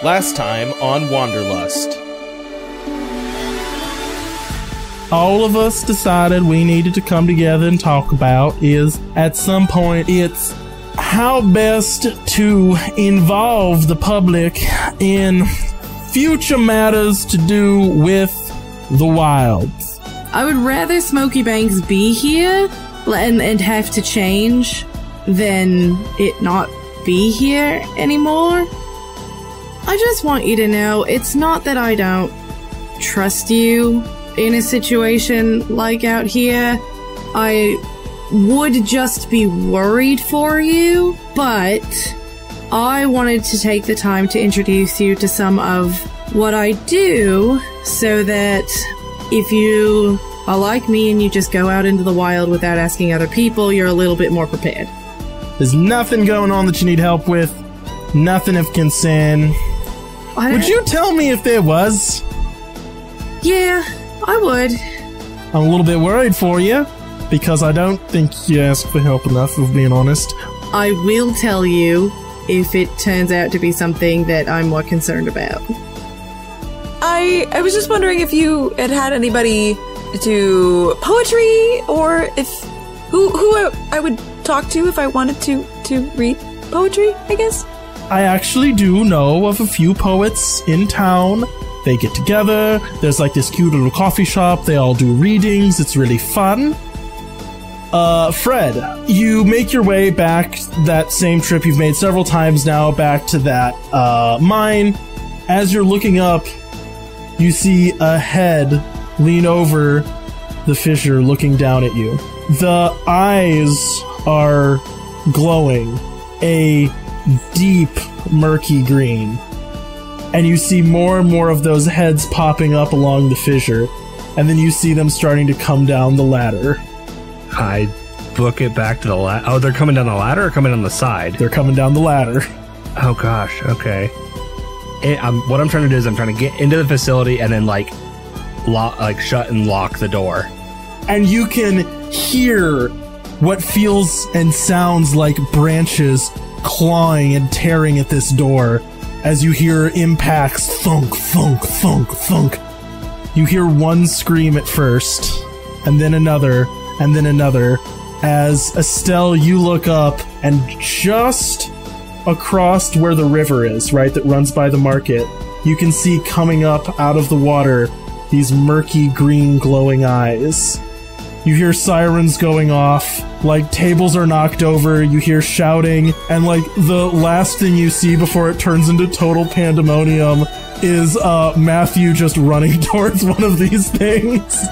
Last time on Wanderlust. All of us decided we needed to come together and talk about is, at some point, it's how best to involve the public in future matters to do with the wilds. I would rather Smokey Banks be here and have to change than it not be here anymore. I just want you to know, it's not that I don't trust you in a situation like out here. I would just be worried for you, but I wanted to take the time to introduce you to some of what I do so that if you are like me and you just go out into the wild without asking other people, you're a little bit more prepared. There's nothing going on that you need help with. Nothing of concern. Would you tell me if there was? Yeah, I would. I'm a little bit worried for you, because I don't think you asked for help enough, if being honest. I will tell you if it turns out to be something that I'm more concerned about. I was just wondering if you had anybody do poetry, or if who I would talk to if I wanted to read poetry, I guess. I actually do know of a few poets in town. They get together, there's like this cute little coffee shop, they all do readings, it's really fun. Fred, you make your way back that same trip you've made several times now, back to that, mine. As you're looking up, you see a head lean over the fissure looking down at you. The eyes are glowing, a deep, murky green. And you see more and more of those heads popping up along the fissure. And then you see them starting to come down the ladder. I book it back to the ladder. Oh, they're coming down the ladder or coming down the side? They're coming down the ladder. Oh, gosh. Okay. What I'm trying to do is I'm trying to get into the facility and then, shut and lock the door. And you can hear what feels and sounds like branches clawing and tearing at this door as you hear impacts thunk, thunk, thunk, thunk. You hear one scream at first, and then another, as Estelle, you look up, and just across where the river is, right, that runs by the market, you can see coming up out of the water these murky green glowing eyes. You hear sirens going off, like tables are knocked over, you hear shouting, and like the last thing you see before it turns into total pandemonium is Matthew just running towards one of these things.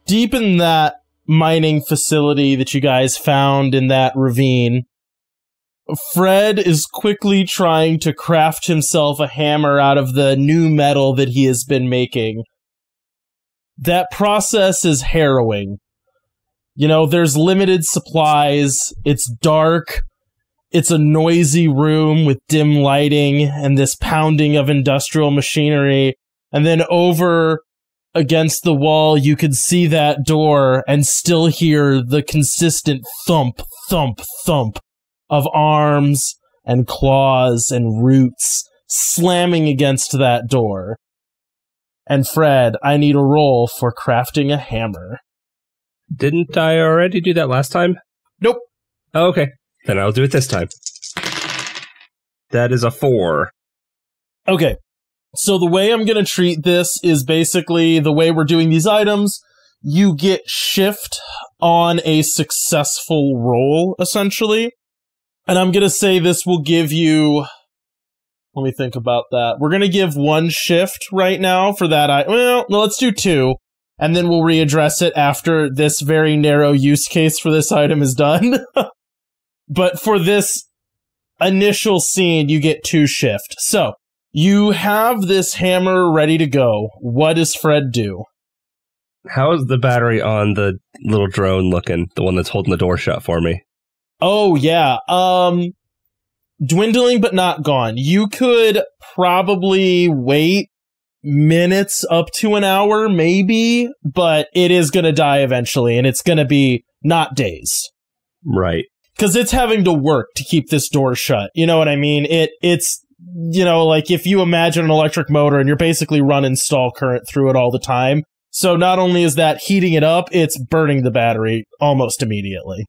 Deep in that mining facility that you guys found in that ravine, Fred is quickly trying to craft himself a hammer out of the new metal that he has been making. That process is harrowing. You know, there's limited supplies, it's dark, it's a noisy room with dim lighting and this pounding of industrial machinery, and then over against the wall, you could see that door and still hear the consistent thump, thump, thump of arms and claws and roots slamming against that door. And Fred, I need a roll for crafting a hammer. Didn't I already do that last time? Nope. Oh, okay. Then I'll do it this time. That is a 4. Okay. So the way I'm going to treat this is basically the way we're doing these items. You get shift on a successful roll, essentially. And I'm going to say this will give you... Let me think about that. We're going to give 1 shift right now for that. Well, let's do 2. And then we'll readdress it after this very narrow use case for this item is done. But for this initial scene, you get 2 shift. So, You have this hammer ready to go. What does Fred do? How is the battery on the little drone looking? The one that's holding the door shut for me? Oh, yeah. Dwindling but not gone. You could probably wait minutes up to an hour, maybe, but it is going to die eventually, and it's going to be not days. Right. Because it's having to work to keep this door shut. You know what I mean? It's, you know, like if you imagine an electric motor and you're basically running stall current through it all the time. So not only is that heating it up, it's burning the battery almost immediately.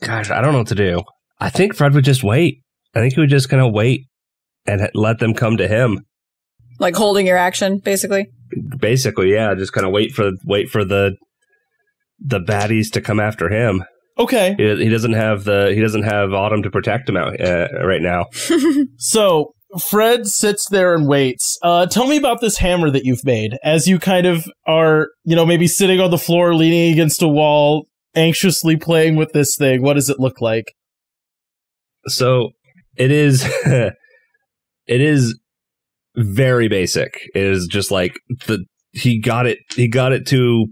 Gosh, I don't know what to do. I think Fred would just wait. I think he would just kind of wait and let them come to him. Like holding your action, basically? Basically, yeah. Just kind of wait for the baddies to come after him. Okay. He doesn't have Autumn to protect him out right now. So Fred sits there and waits. Tell me about this hammer that you've made as you kind of are, you know, maybe sitting on the floor, leaning against a wall, anxiously playing with this thing. What does it look like? So it is, it is very basic. It is just like he got it to.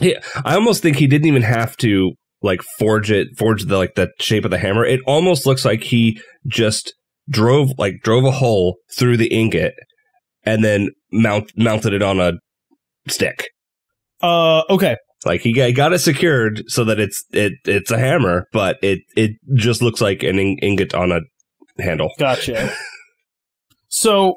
I almost think he didn't even have to like forge the shape of the hammer. It almost looks like he just drove a hole through the ingot and then mounted it on a stick. Okay. Like he got it secured so that it's a hammer, but it just looks like an ingot on a handle. Gotcha. So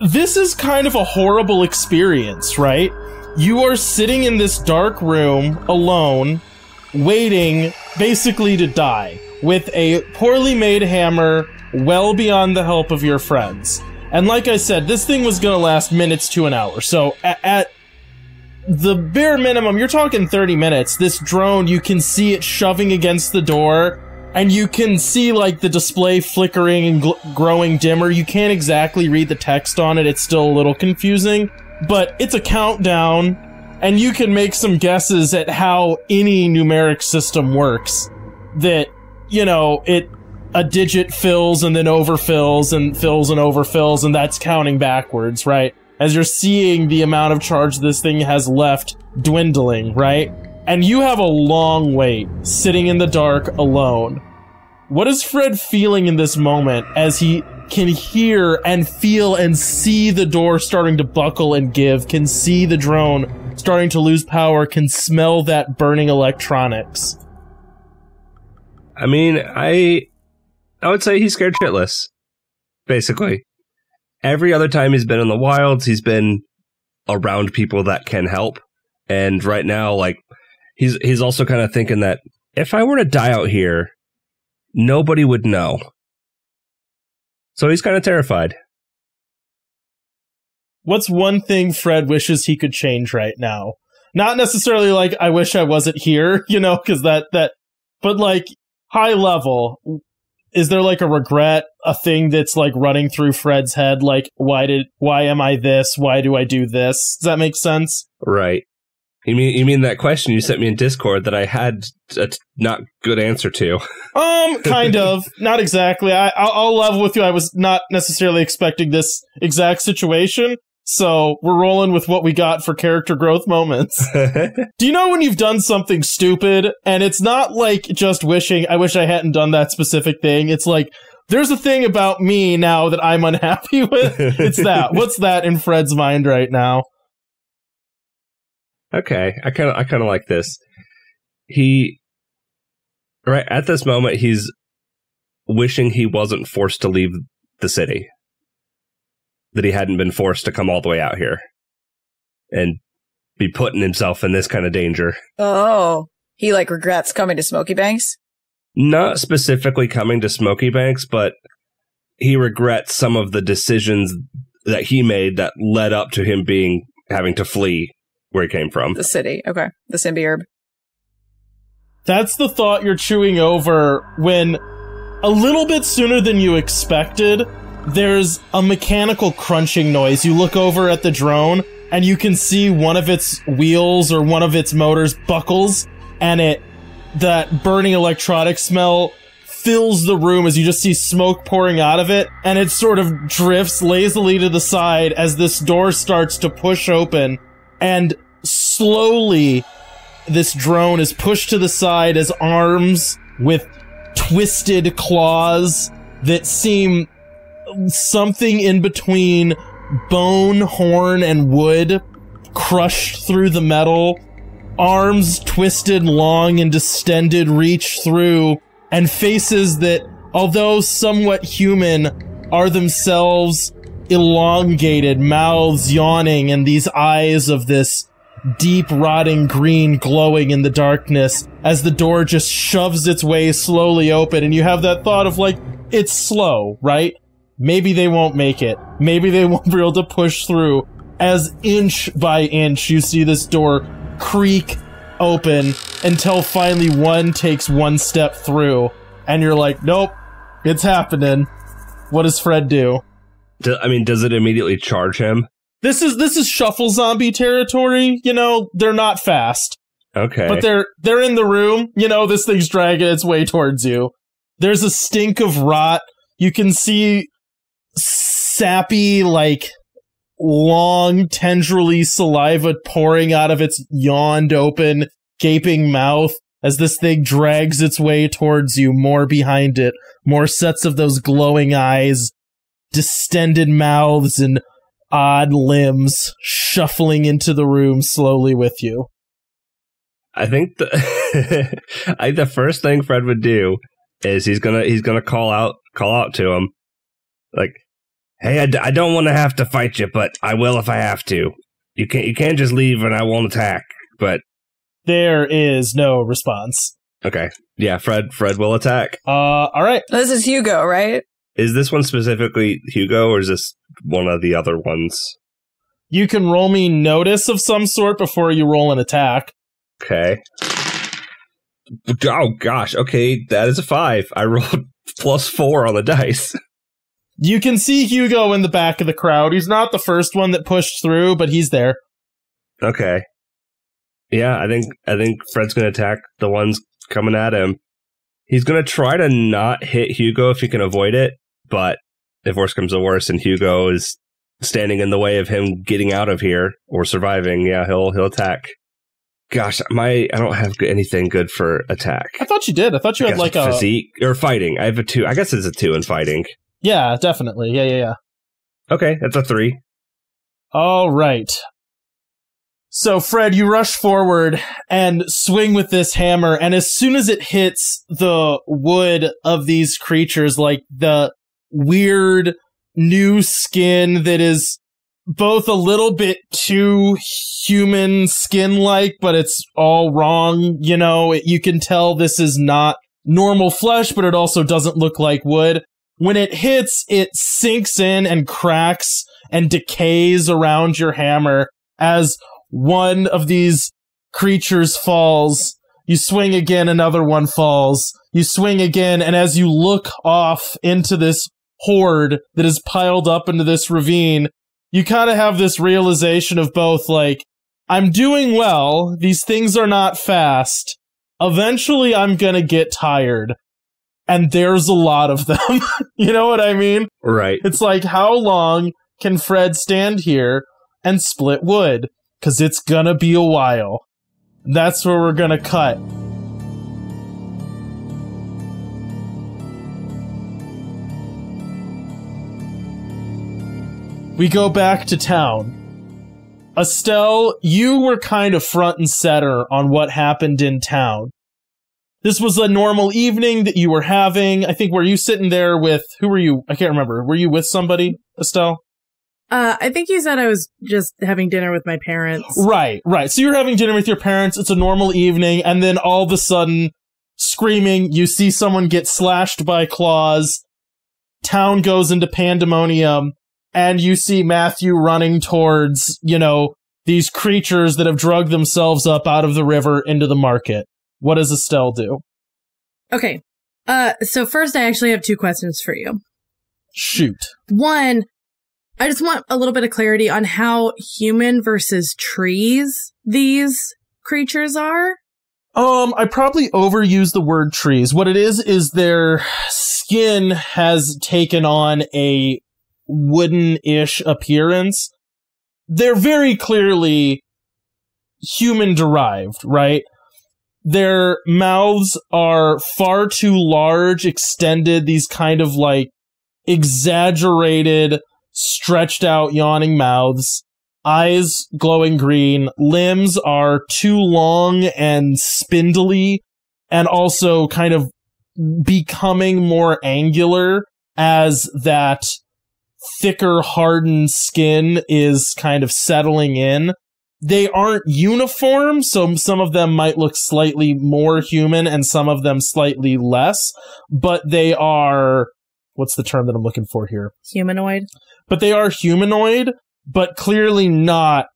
this is kind of a horrible experience, right? You are sitting in this dark room alone, waiting basically to die with a poorly made hammer well beyond the help of your friends. And like I said, this thing was going to last minutes to an hour. So at the bare minimum, you're talking 30 minutes. This drone, you can see it shoving against the door, and you can see like the display flickering and growing dimmer. You can't exactly read the text on it. It's still a little confusing, but it's a countdown, and you can make some guesses at how any numeric system works. That, you know, a digit fills and then overfills and fills and overfills, and that's counting backwards, right? As you're seeing the amount of charge this thing has left dwindling, right? And you have a long wait, sitting in the dark alone. What is Fred feeling in this moment as he can hear and feel and see the door starting to buckle and give, can see the drone starting to lose power, can smell that burning electronics? I mean, I would say he's scared shitless, basically. Every other time he's been in the wilds, he's been around people that can help. And right now, like, he's also kind of thinking that if I were to die out here, nobody would know. So he's kind of terrified. What's one thing Fred wishes he could change right now? Not necessarily like, I wish I wasn't here, you know, because that, but like, high level, is there like a regret, a thing that's like running through Fred's head? Like, why am I this? Why do I do this? Does that make sense? Right. You mean that question you sent me in Discord that I had a not good answer to? Kind of. Not exactly. I'll level with you. I was not necessarily expecting this exact situation. So we're rolling with what we got for character growth moments. Do you know when you've done something stupid and it's not like just wishing, I wish I hadn't done that specific thing. It's like, there's a thing about me now that I'm unhappy with. It's that. What's that in Fred's mind right now? Okay. I kind of like this. Right at this moment, he's wishing he wasn't forced to leave the city. That he hadn't been forced to come all the way out here and be putting himself in this kind of danger. Oh, he like regrets coming to Smokey Banks? Not specifically coming to Smokey Banks, but he regrets some of the decisions that he made that led up to him having to flee where he came from. The city. Okay. The symbiote. That's the thought you're chewing over when a little bit sooner than you expected, there's a mechanical crunching noise. You look over at the drone and you can see one of its wheels or one of its motors buckles, and that burning electronic smell fills the room as you just see smoke pouring out of it, and it sort of drifts lazily to the side as this door starts to push open, and slowly this drone is pushed to the side as arms with twisted claws that seem something in between bone, horn, and wood crushed through the metal. Arms twisted long and distended reach through, and faces that, although somewhat human, are themselves elongated, mouths yawning, and these eyes of this deep rotting green glowing in the darkness as the door just shoves its way slowly open. And you have that thought of like, it's slow, right? Maybe they won't make it. Maybe they won't be able to push through. As inch by inch you see this door creak open until finally one takes one step through, and you're like, nope, it's happening. What does Fred do? Does it immediately charge him? This is shuffle zombie territory. You know, they're not fast. Okay. But they're in the room. You know, this thing's dragging its way towards you. There's a stink of rot. You can see sappy, like, long, tendrily saliva pouring out of its yawned open, gaping mouth as this thing drags its way towards you, more behind it, more sets of those glowing eyes, distended mouths, and odd limbs shuffling into the room slowly with you. I think the first thing Fred would do is he's gonna call out to him, like, hey, I don't want to have to fight you, but I will if I have to. You can't just leave and I won't attack. But there is no response. Okay, yeah, Fred will attack. All right. This is Hugo, right? Is this one specifically Hugo, or is this one of the other ones? You can roll me notice of some sort before you roll an attack. Okay. Oh gosh. Okay, that is a 5. I rolled +4 on the dice. You can see Hugo in the back of the crowd. He's not the first one that pushed through, but he's there. Okay. Yeah, I think Fred's gonna attack the ones coming at him. He's gonna try to not hit Hugo if he can avoid it, but if worse comes to worse and Hugo is standing in the way of him getting out of here or surviving, yeah, he'll attack. Gosh, I don't have anything good for attack. I thought you did. I thought you had like a physique or fighting. I have a 2. I guess it's a 2 in fighting. Yeah, definitely. Yeah. Okay, that's a 3. All right. So, Fred, you rush forward and swing with this hammer, and as soon as it hits the wood of these creatures, like the weird new skin that is both a little bit too human skin-like, but it's all wrong, you know, you can tell this is not normal flesh, but it also doesn't look like wood. When it hits, it sinks in and cracks and decays around your hammer as one of these creatures falls. You swing again, another one falls. You swing again, and as you look off into this horde that is piled up into this ravine, you kind of have this realization of both, like, I'm doing well, these things are not fast, eventually I'm gonna get tired. And there's a lot of them. You know what I mean? Right. It's like, how long can Fred stand here and split wood? Because it's gonna be a while. That's where we're gonna cut. We go back to town. Estelle, you were kind of front and center on what happened in town. This was a normal evening that you were having. I think, were you sitting there with, who were you? I can't remember. Were you with somebody, Estelle? I think you said I was just having dinner with my parents. Right. So you're having dinner with your parents. It's a normal evening. And then all of a sudden, screaming, you see someone get slashed by claws. Town goes into pandemonium. And you see Matthew running towards, you know, these creatures that have drugged themselves up out of the river into the market. What does Estelle do? Okay. So first I actually have 2 questions for you. Shoot. One, I just want a little bit of clarity on how human versus trees these creatures are. I probably overuse the word trees. What it is their skin has taken on a wooden-ish appearance. They're very clearly human-derived, right? Their mouths are far too large, extended, these kind of like exaggerated, stretched out, yawning mouths. Eyes glowing green, limbs are too long and spindly, and also kind of becoming more angular as that thicker, hardened skin is kind of settling in. They aren't uniform, so some of them might look slightly more human and some of them slightly less, but they are... What's the term that I'm looking for here? Humanoid. But they are humanoid, but clearly not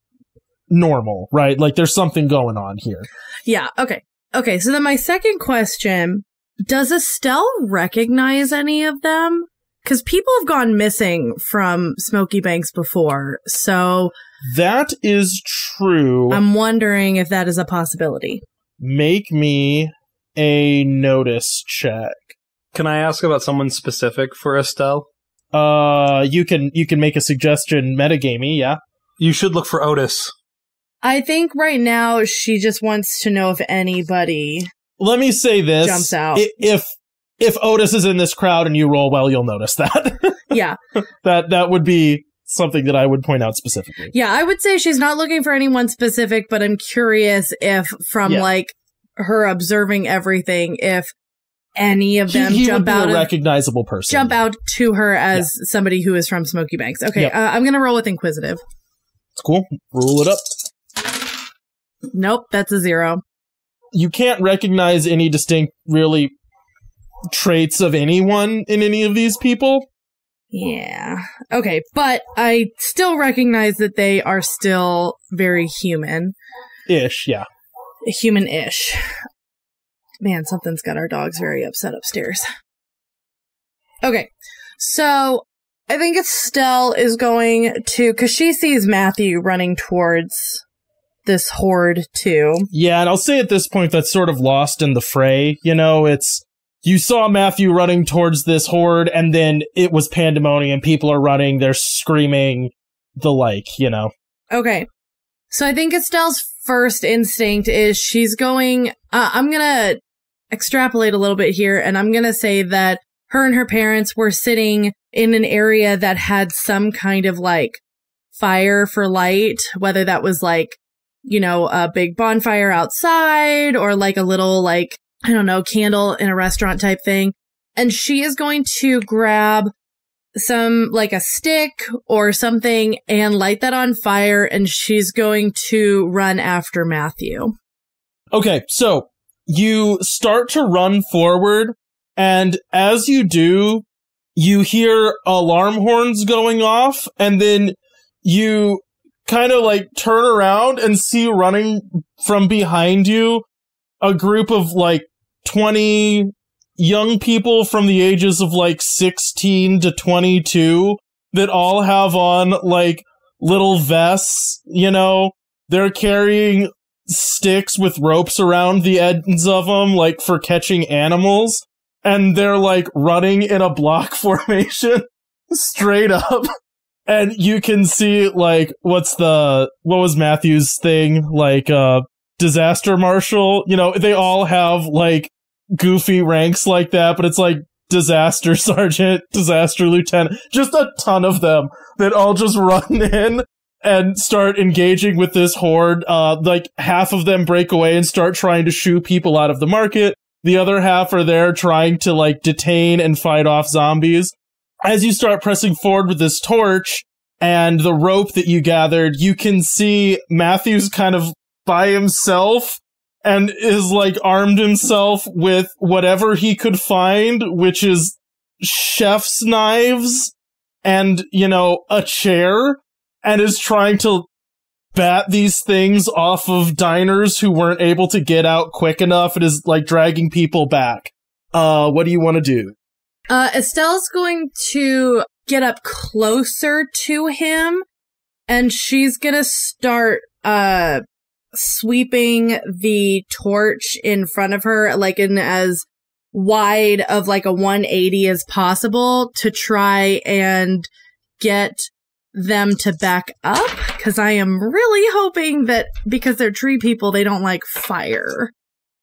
normal, right? Like, there's something going on here. Yeah, okay. Okay, so then my second question, does Estelle recognize any of them? Because people have gone missing from Smokey Banks before, so... That is true. I'm wondering if that is a possibility. Make me a notice check. Can I ask about someone specific for Estelle? You can make a suggestion metagamey, yeah. You should look for Otis. I think right now she just wants to know if anybody Let me say this. Jumps out. If Otis is in this crowd and you roll well, you'll notice that. Yeah. That would be something that I would point out specifically. Yeah, I would say she's not looking for anyone specific, but I'm curious if from like her observing everything, if any of them he jump would be out a recognizable person. Jump out to her as somebody who is from Smokey Banks. Okay, I'm going to roll with Inquisitive. It's cool. Rule it up. Nope, that's a 0. You can't recognize any distinct, really, traits of anyone in any of these people. Yeah. Okay, but I still recognize that they are still very human. Ish, yeah. Human-ish. Man, something's got our dogs very upset upstairs. Okay, so I think Estelle is going to, because she sees Matthew running towards this horde too. Yeah, and I'll say at this point that's sort of lost in the fray. You know, you saw Matthew running towards this horde, and then it was pandemonium. People are running, they're screaming, the like, you know. Okay, so I think Estelle's first instinct is she's going, I'm gonna extrapolate a little bit here, and I'm gonna say that her and her parents were sitting in an area that had some kind of like fire for light, whether that was like, you know, a big bonfire outside or like a little like, I don't know, candle in a restaurant type thing. And she is going to grab some like a stick or something and light that on fire, and she's going to run after Matthew. Okay, so you start to run forward, and as you do, you hear alarm horns going off, and then you kind of like turn around and see running from behind you a group of like 20 young people from the ages of like 16 to 22 that all have on like little vests, you know, they're carrying sticks with ropes around the ends of them, like for catching animals, and they're like running in a block formation straight up. And you can see like, what was Matthew's thing? Like, disaster marshal, you know, they all have like goofy ranks like that, but it's like disaster sergeant, disaster lieutenant, just a ton of them that all just run in and start engaging with this horde. Like half of them break away and start trying to shoo people out of the market. The other half are there trying to like detain and fight off zombies. As you start pressing forward with this torch and the rope that you gathered, you can see Matthew's kind of by himself and is like armed himself with whatever he could find, which is chef's knives and, you know, a chair, and is trying to bat these things off of diners who weren't able to get out quick enough. It is like dragging people back. What do you want to do? Estelle's going to get up closer to him, and she's gonna start, sweeping the torch in front of her, like in as wide of like a 180 as possible to try and get them to back up, because I am really hoping that because they're tree people, they don't like fire.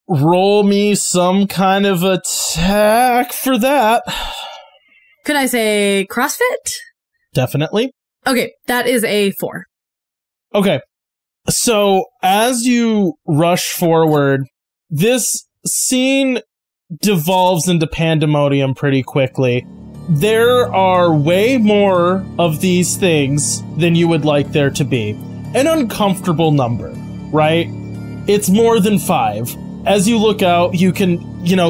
Roll me some kind of attack for that. Could I say CrossFit? Definitely. Okay, that is a 4. Okay. So, as you rush forward, this scene devolves into pandemonium pretty quickly. There are way more of these things than you would like there to be. An uncomfortable number, right? It's more than 5. As you look out, you can,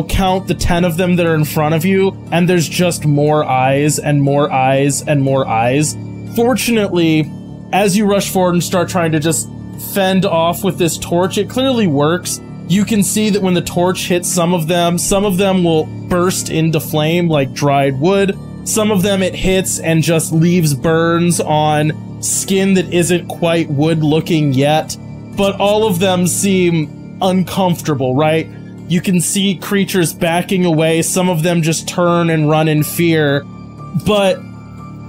count the 10 of them that are in front of you, and there's just more eyes and more eyes and more eyes. Fortunately, as you rush forward and start trying to just fend off with this torch, it clearly works. You can see that when the torch hits some of them will burst into flame like dried wood. Some of them it hits and just leaves burns on skin that isn't quite wood looking yet. But all of them seem uncomfortable, right? You can see creatures backing away. Some of them just turn and run in fear. But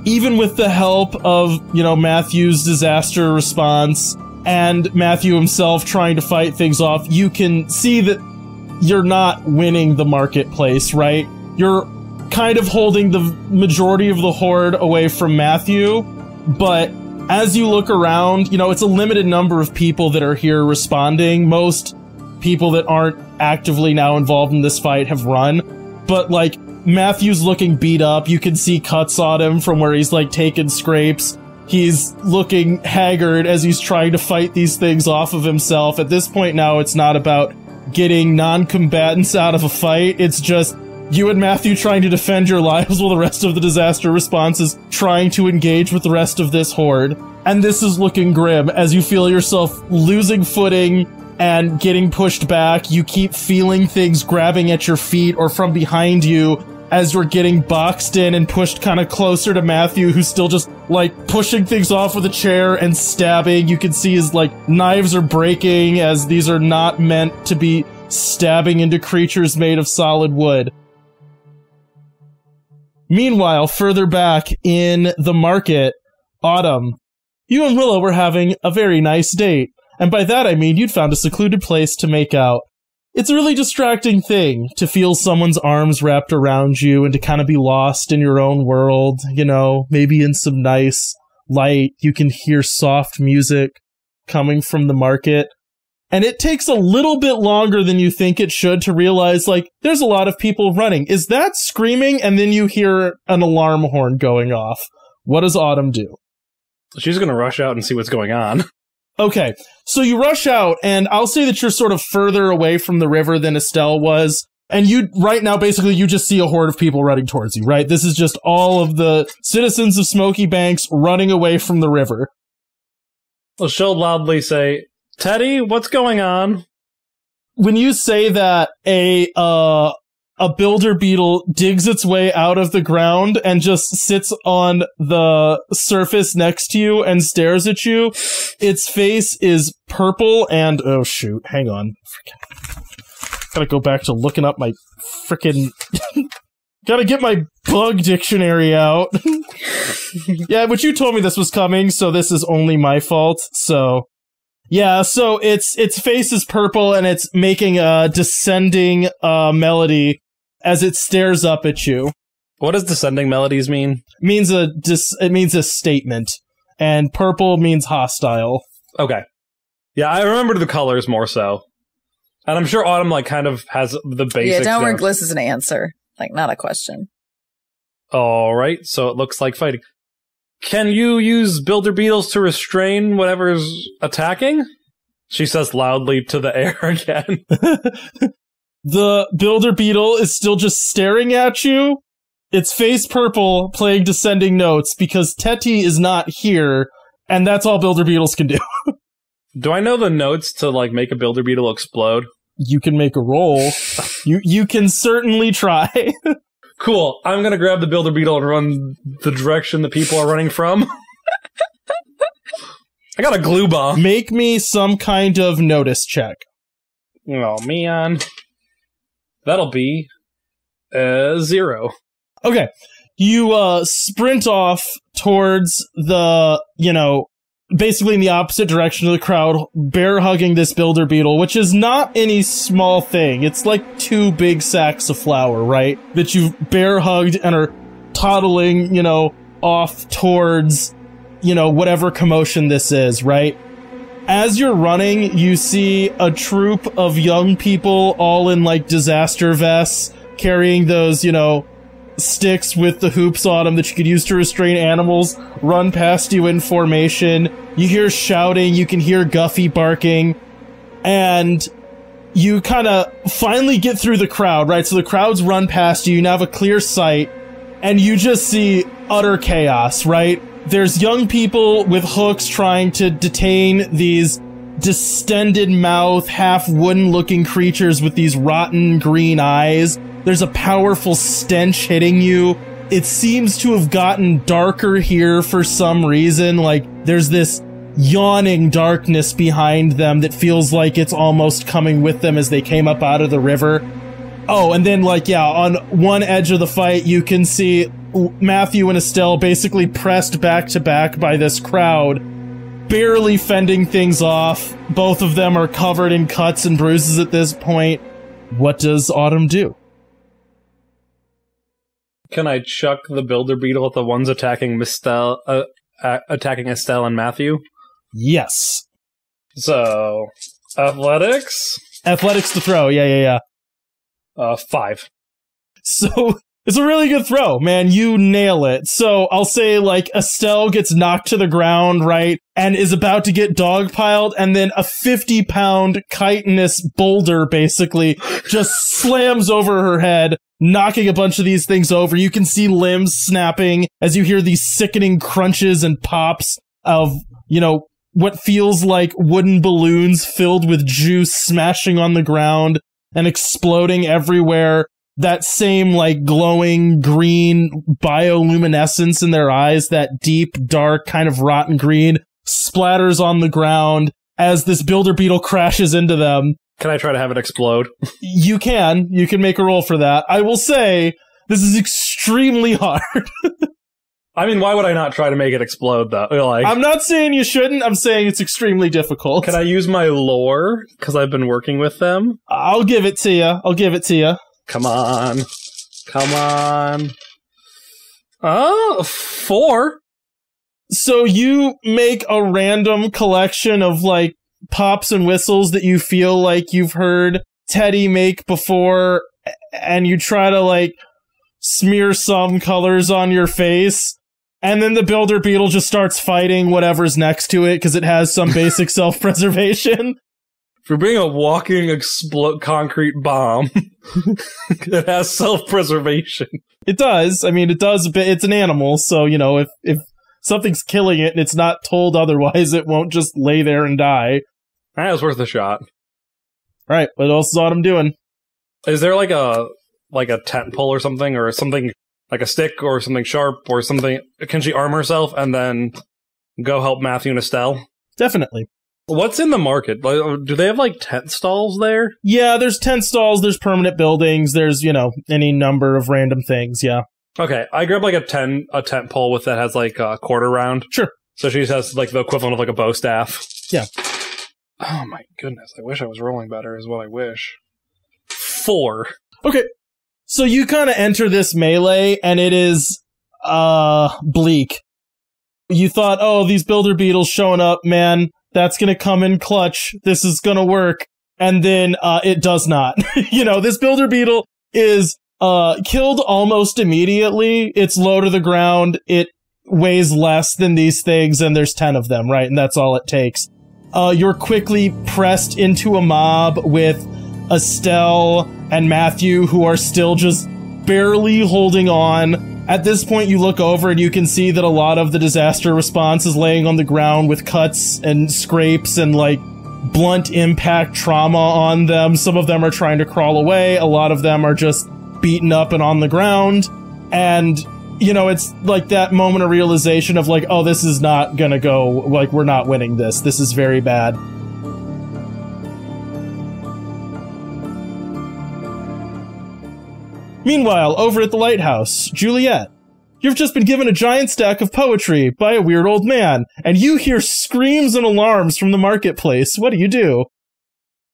even with the help of, Matthew's disaster response and Matthew himself trying to fight things off, you can see that you're not winning the marketplace, right? You're kind of holding the majority of the horde away from Matthew, but as you look around, it's a limited number of people that are here responding. Most people that aren't actively now involved in this fight have run, but, Matthew's looking beat up. You can see cuts on him from where he's, taking scrapes. He's looking haggard as he's trying to fight these things off of himself. At this point now, it's not about getting non-combatants out of a fight. It's just you and Matthew trying to defend your lives while the rest of the disaster response is trying to engage with the rest of this horde. And this is looking grim as you feel yourself losing footing and getting pushed back. You keep feeling things grabbing at your feet or from behind you as you're getting boxed in and pushed kind of closer to Matthew, who's still just, pushing things off with a chair and stabbing. You can see his, knives are breaking, as these are not meant to be stabbing into creatures made of solid wood. Meanwhile, further back in the market, Autumn, you and Willow were having a very nice date. And by that I mean you'd found a secluded place to make out. It's a really distracting thing to feel someone's arms wrapped around you and to kind of be lost in your own world, maybe in some nice light. You can hear soft music coming from the market. And it takes a little bit longer than you think it should to realize, there's a lot of people running. Is that screaming? And then you hear an alarm horn going off. What does Autumn do? She's going to rush out and see what's going on. Okay, so you rush out, and I'll say that you're sort of further away from the river than Estelle was, and right now, basically, you just see a horde of people running towards you, right? This is just all of the citizens of Smokey Banks running away from the river. Well, she'll loudly say, Teddy, what's going on? When you say that, a builder beetle digs its way out of the ground and just sits on the surface next to you and stares at you. Its face is purple and... Oh, shoot. Hang on. Gotta go back to looking up my frickin'... Gotta get my bug dictionary out. Yeah, but you told me this was coming, so this is only my fault, so... Yeah, so its face is purple and it's making a descending melody as it stares up at you. What does descending melodies mean? It means a statement, and purple means hostile. Okay. Yeah, I remember the colors more so. And I'm sure Autumn, kind of has the basics. Yeah, downward gliss is an answer. Not a question. All right, so it looks like fighting. Can you use builder beetles to restrain whatever's attacking? She says loudly to the air again. The builder beetle is still just staring at you. Its face purple, playing descending notes, because Teti is not here, and that's all builder beetles can do. Do I know the notes to, make a builder beetle explode? You can make a roll. You can certainly try. Cool. I'm gonna grab the builder beetle and run the direction the people are running from. I got a glue bomb. Make me some kind of notice check. Oh, man. That'll be 0. Okay. You sprint off towards the, basically in the opposite direction of the crowd, bear hugging this builder beetle, which is not any small thing. It's like 2 big sacks of flour, right? That you've bear hugged and are toddling, off towards, whatever commotion this is, right? As you're running, you see a troop of young people all in like disaster vests, carrying those, sticks with the hoops on them that you could use to restrain animals, run past you in formation. You hear shouting, you can hear Guffy barking, and you kind of finally get through the crowd, right? So the crowds run past you, you now have a clear sight, and you just see utter chaos, right? There's young people with hooks trying to detain these distended mouth, half wooden-looking creatures with these rotten green eyes. There's a powerful stench hitting you. It seems to have gotten darker here for some reason. Like, there's this yawning darkness behind them that feels like it's almost coming with them as they came up out of the river. Oh, and then, on one edge of the fight, you can see Matthew and Estelle basically pressed back to back by this crowd, barely fending things off. Both of them are covered in cuts and bruises at this point. What does Autumn do? Can I chuck the builder beetle at the ones attacking Estelle and Matthew? Yes. So, athletics? Athletics to throw, yeah. 5. So, it's a really good throw, man. You nail it. So, I'll say, Estelle gets knocked to the ground, right? And is about to get dogpiled, and then a 50-pound chitinous boulder, basically, just slams over her head, knocking a bunch of these things over. You can see limbs snapping as you hear these sickening crunches and pops of, what feels like wooden balloons filled with juice smashing on the ground and exploding everywhere. That same, glowing green bioluminescence in their eyes, that deep, dark, kind of rotten green, splatters on the ground as this builder beetle crashes into them. Can I try to have it explode? You can make a roll for that. I will say, this is extremely hard. I mean, why would I not try to make it explode, though? I'm not saying you shouldn't, I'm saying it's extremely difficult. Can I use my lore? Because I've been working with them? I'll give it to you. Come on. Oh, 4. So you make a random collection of, pops and whistles that you feel like you've heard Teddy make before, and you try to, smear some colors on your face, and then the builder beetle just starts fighting whatever's next to it because it has some basic self-preservation. For being a walking concrete bomb, it has self-preservation. It does. I mean, it does a bit. It's an animal, so, if something's killing it and it's not told otherwise, it won't just lay there and die. That was worth a shot. Right, what else is Autumn doing? Is there a tent pole or something like a stick or something sharp or something? Can she arm herself and then go help Matthew and Estelle? Definitely. What's in the market? Do they have tent stalls there? Yeah, there's tent stalls, there's permanent buildings, there's, any number of random things, yeah. Okay, I grab a tent pole that has a quarter round. Sure. So she has the equivalent of a bow staff. Yeah. Oh my goodness, I wish I was rolling better is what I wish. 4. Okay. So you kind of enter this melee and it is bleak. You thought, oh, these builder beetles showing up, man, that's going to come in clutch. This is going to work. And then it does not. This builder beetle is killed almost immediately. It's low to the ground. It weighs less than these things, and there's 10 of them, right? And that's all it takes. You're quickly pressed into a mob with Estelle and Matthew, who are still just barely holding on. At this point, you look over and you can see that a lot of the disaster response is laying on the ground with cuts and scrapes and, blunt impact trauma on them. Some of them are trying to crawl away. A lot of them are just beaten up and on the ground. And you know, it's like that moment of realization of like, oh, this is not gonna go, like, we're not winning this. This is very bad. Meanwhile, over at the lighthouse, Juliet, you've just been given a giant stack of poetry by a weird old man, and you hear screams and alarms from the marketplace. What do?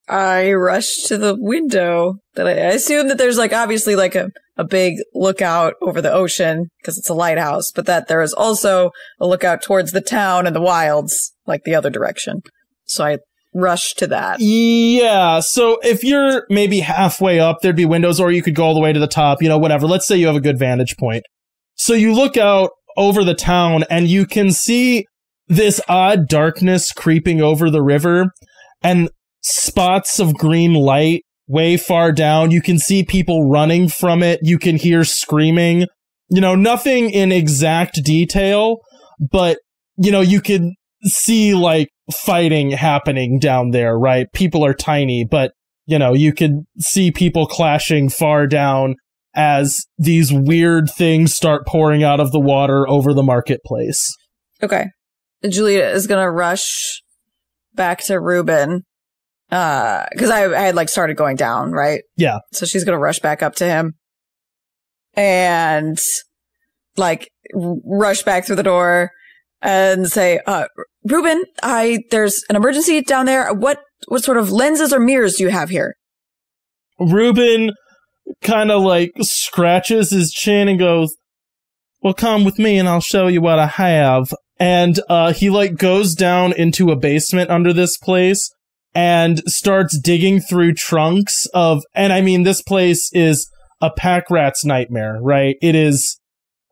I rush to the window. That I assume that there's like obviously like a big lookout over the ocean because it's a lighthouse, but that there is also a lookout towards the town and the wilds, like the other direction. So I rush to that. Yeah, so if you're maybe halfway up, there'd be windows, or you could go all the way to the top, you know, whatever. Let's say you have a good vantage point. So you look out over the town, and you can see this odd darkness creeping over the river, and spots of green light way far down. You can see people running from it. You can hear screaming. You know, nothing in exact detail, but, you know, you can see, like, fighting happening down there, right? People are tiny, but, you know, you could see people clashing far down as these weird things start pouring out of the water over the marketplace. Okay. Juliet is going to rush back to Ruben. Because I had like started going down, right? Yeah. So she's going to rush back up to him and like rush back through the door and say, Ruben, there's an emergency down there. What sort of lenses or mirrors do you have here? Ruben kind of like scratches his chin and goes, well, come with me and I'll show you what I have. And he like goes down into a basement under this place and starts digging through trunks of, and I mean, this place is a pack rat's nightmare, right? It is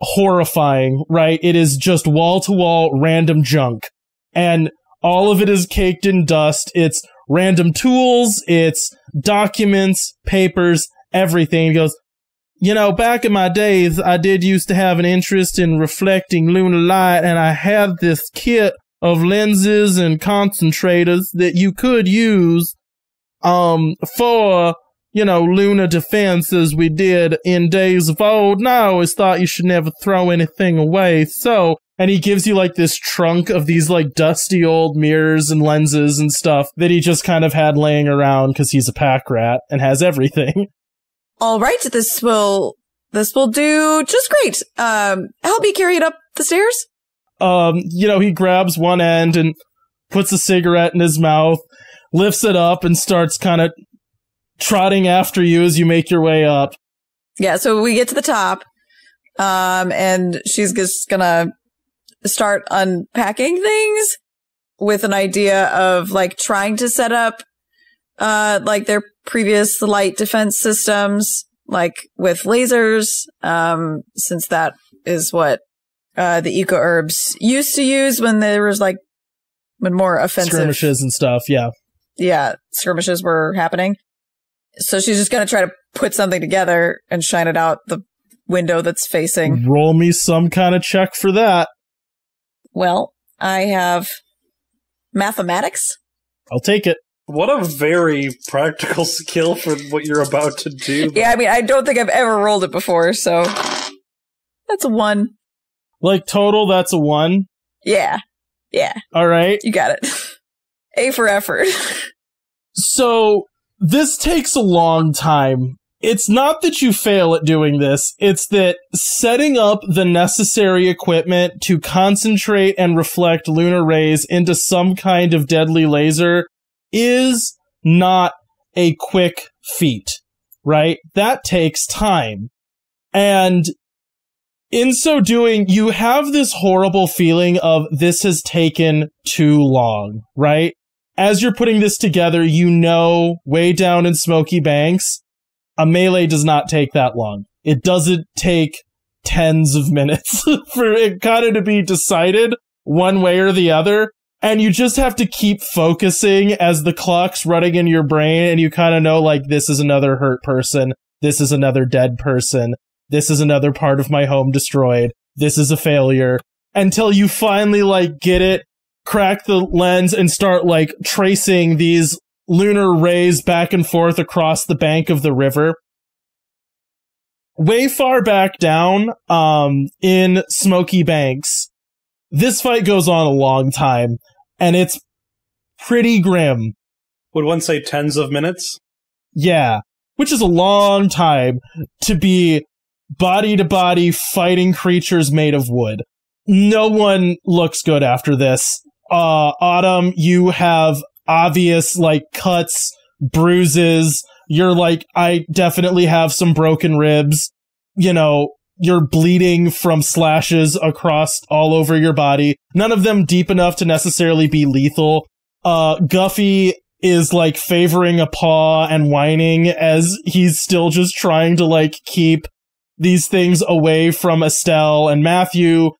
horrifying, right? It is just wall-to-wall random junk. And all of it is caked in dust. It's random tools, it's documents, papers, everything. He goes, you know, back in my days, I did used to have an interest in reflecting lunar light, and I had this kit of lenses and concentrators that you could use for, you know, lunar defense as we did in days of old. And I always thought you should never throw anything away. So, and he gives you like this trunk of these like dusty old mirrors and lenses and stuff that he just kind of had laying around because he's a pack rat and has everything. All right, this will do just great. Help me carry it up the stairs. You know, he grabs one end and puts a cigarette in his mouth, lifts it up, and starts kind of trotting after you as you make your way up. Yeah, so we get to the top, and she's just gonna start unpacking things with an idea of, like, trying to set up, like, their previous light defense systems, like, with lasers, since that is what the eco herbs used to use when there was like when more offensive skirmishes and stuff. Yeah, skirmishes were happening. So she's just gonna try to put something together and shine it out the window that's facing. Roll me some kind of check for that. Well, I have mathematics. I'll take it. What a very practical skill for what you're about to do. Yeah, I mean, I don't think I've ever rolled it before, so that's a 1. Like, total, that's a 1? Yeah. All right. You got it. A for effort. So, this takes a long time. It's not that you fail at doing this, it's that setting up the necessary equipment to concentrate and reflect lunar rays into some kind of deadly laser is not a quick feat, right? That takes time. And in so doing, you have this horrible feeling of this has taken too long, right? As you're putting this together, you know, way down in Smokey Banks, a melee does not take that long. It doesn't take tens of minutes for it kind of to be decided one way or the other. And you just have to keep focusing as the clock's running in your brain, and you kind of know, like, this is another hurt person. This is another dead person. This is another part of my home destroyed. This is a failure. Until you finally, like, get it, crack the lens, and start, like, tracing these lunar rays back and forth across the bank of the river. way far back down, in Smokey Banks, this fight goes on a long time, and it's pretty grim. Would one say tens of minutes? Yeah, which is a long time to be body to body fighting creatures made of wood. No one looks good after this. Autumn, you have obvious, like, cuts, bruises. You're like, I definitely have some broken ribs. You know, you're bleeding from slashes across all over your body. None of them deep enough to necessarily be lethal. Guffy is, like, favoring a paw and whining as he's still just trying to, like, keep these things away from Estelle and Matthew.